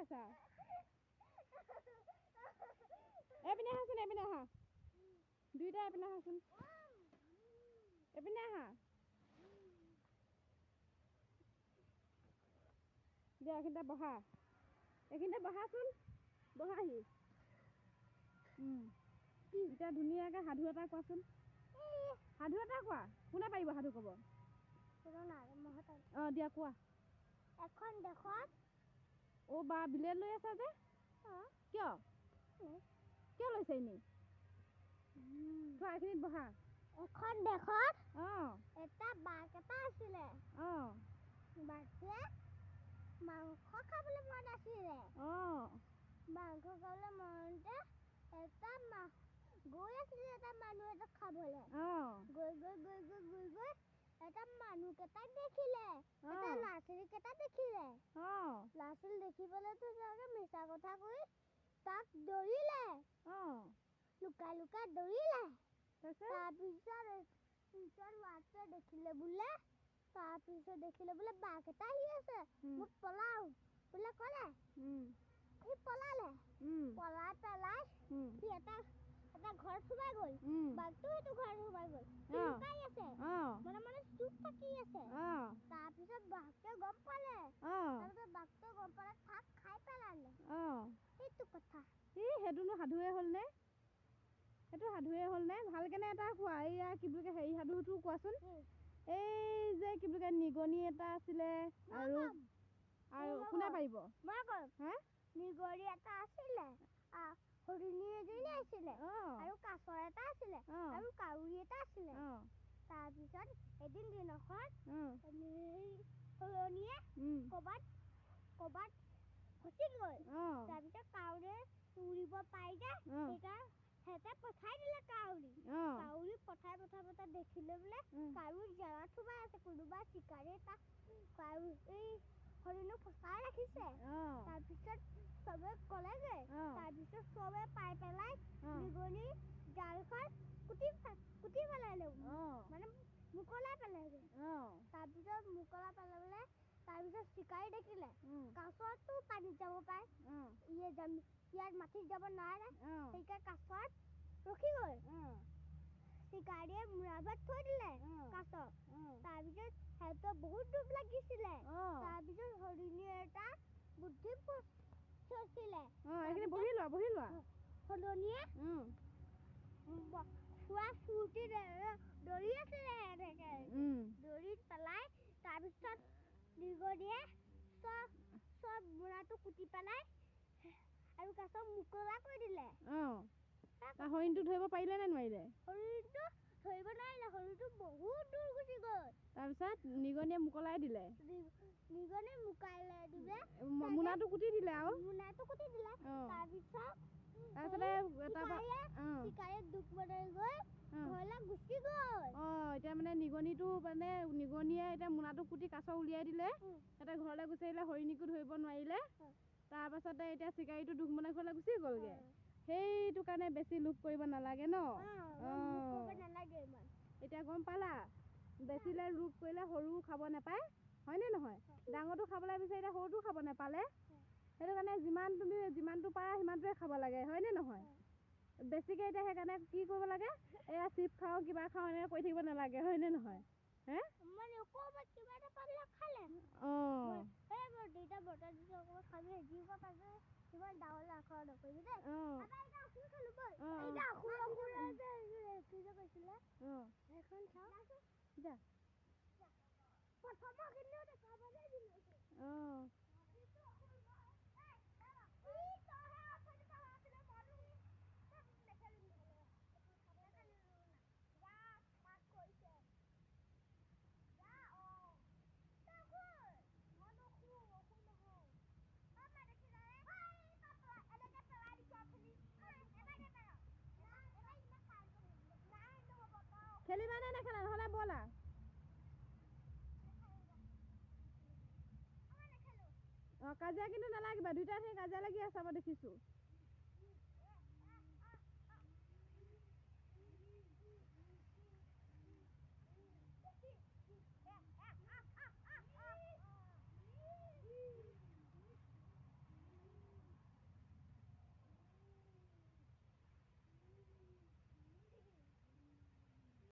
আছা এইপিনে আহাচোন এইপিনে আহা দুইটা এইপিনে আহাচোন এইপিনে আহা দিয়া এইখিনিতে বহা এইখিনিতে বহাচোন বহাহি এতিয়া ধুনীয়াকৈ সাধু এটা কোৱাচোন সাধু এটা কোৱা কোনে পাৰিব সাধু ক'ব অঁ দিয়া কোৱা এখন দেশত অ' বা বিলেট লৈ আছা যে কিয় কিয় লৈছে এনেই কোৱা এইখিনিত বহা এখন দেশত অঁ এটা বাঘ এটা আছিলে অঁ বাঘে মাংস খাবলৈ মন আছিলে অঁ মাংস খাবলৈ মনতে এটা গৈ আছিলে এটা মানুহ এটা খাবলৈ অঁ গৈ গৈ গৈ গৈ গৈ গৈ এটা মানুহকেইটাক দেখিলে এটা ল'ৰা ছোৱালীকেইটা দেখিলে ল'ৰা ছোৱালী দেখিবলৈতো তেওঁলোকে মিছা কথা কৈ তাক দৌৰিলে লুকাই লুকাই দৌৰিলে তাৰপিছত ল'ৰাটোৱে দেখিলে বোলে বাঘ এটা আহি আছে মোক পলাও বোলে ক'লে সি পলালে পলাই পেলাই সি এটা ঘৰত সোমাই গ'ল বাঘটো সেইটো ঘৰত সোমাই গ'ল সি লুকাই আছে মনে মনে চুপ থাকি আছে তাৰপিছত বাঘটোৱে গম পালে তাৰপিছত বাঘটোৱে গম পালে তাক খাই পেলালে সেইটো কথা সেইটোনো সাধুৱে হ'লনে সেইটো সাধুৱে হ'লনে ভালকেনে এটা কোৱা এইয়া কি বুলি কয় হেৰি সাধুটো কোৱাচোন এই যে কি বুলি কয় নিগনি এটা আছিলে আৰু কোনে পাৰিব মই কম হা নিগনি এটা আছিলে হৰিণী এজনী আছিলে আৰু কাছ এটা আছিলে আৰু কাউৰী এটা আছিলে তাৰপিছত এদিন দিনাখন হৰণীয়ে ক'ৰবাত ফচি গ'ল তাৰপিছত কাউৰীয়ে উৰিব পাৰিলে সেইকাৰণে সিহঁতে পঠাই দিলে কাউৰী পঠাই দেখিলে বোলে কাউৰী জেগাত সোমাই আছে কোনোবা চিকাৰীয়ে তাক এই হৰিণীক ফচাই ৰাখিছে তাৰপিছত চবে ক'লেগৈ তাৰপিছত চবে পাই পেলাই নিগনি জালখন কুটি পেলালে মানে মুকলাই পেলালে তাৰপিছত মুকলাই পেলালে তাৰপিছত চিকাৰী দেখিলে কাছতো পানীত যাব পাৰে ইয়াত মাটিত যাব নোৱাৰে সেইকাৰণে কাছত ৰখি গ'ল চিকাৰীয়ে মূৰাবাত থৈ দিলে কাছক তাৰপিছত সিহঁতৰ বহুত দুখ লাগিছিলে তাৰপিছত হৰিণীয়ে এটা বুদ্ধি চলিছিলে হৰিণীয়ে খোৱা চুটি দৌৰি আছিলে এনেকে দৌৰি পেলাই তাৰপিছত নিগনিয়ে চব মূৰাটো কুটি পেলাই আৰু কাছক মুকলা কৰি দিলে হৰিণটো ধৰিব পাৰিলে নে নোৱাৰিলে হৰিণটো ধৰিব নোৱাৰিলে হৰিণটো বহুত দূৰ গুচি গ'ল তাৰপিছত নিগনিয়ে মুকলাই দিলে মোনাটো কুটি দিলে আৰু চিকাৰীয়ে দুখ মনে গৈ ঘৰলৈ গুচি গ'ল এতিয়া মানে নিগনিয়ে এতিয়া মোনাটো কুটি কাছ উলিয়াই দিলে এটা ঘৰলৈ গুচি আহিলে হৰিণীকো ধৰিব নোৱাৰিলে তাৰপাছতে এতিয়া চিকাৰীটো দুখ মনে ঘৰলৈ গুচি গ'লগে সেইটো কাৰণে বেছি লোভ কৰিব নালাগে ন এতিয়া গম পালা বেছিলে লোভ কৰিলে সৰু খাব নাপায় হয়নে নহয় ডাঙৰটো খাবলৈ বিচাৰিলে সৰুটো খাব নাপালে সেইটো কাৰণে যিমানটো পাৰা সিমানটোৱে খাব লাগে হয়নে নহয় বেছিকৈ এতিয়া সেইকাৰণে কি কৰিব লাগে এয়া চিপ খাওঁ কিবা খাওঁ এনেকৈ কৰি থাকিব নালাগে হয়নে নহয় খেলিবা নে নেখেলা নহ'লে ব'লা কাজিয়া কিন্তু নালাগিবা দুইটা সেই কাজিয়া লাগি আছে মই দেখিছোঁ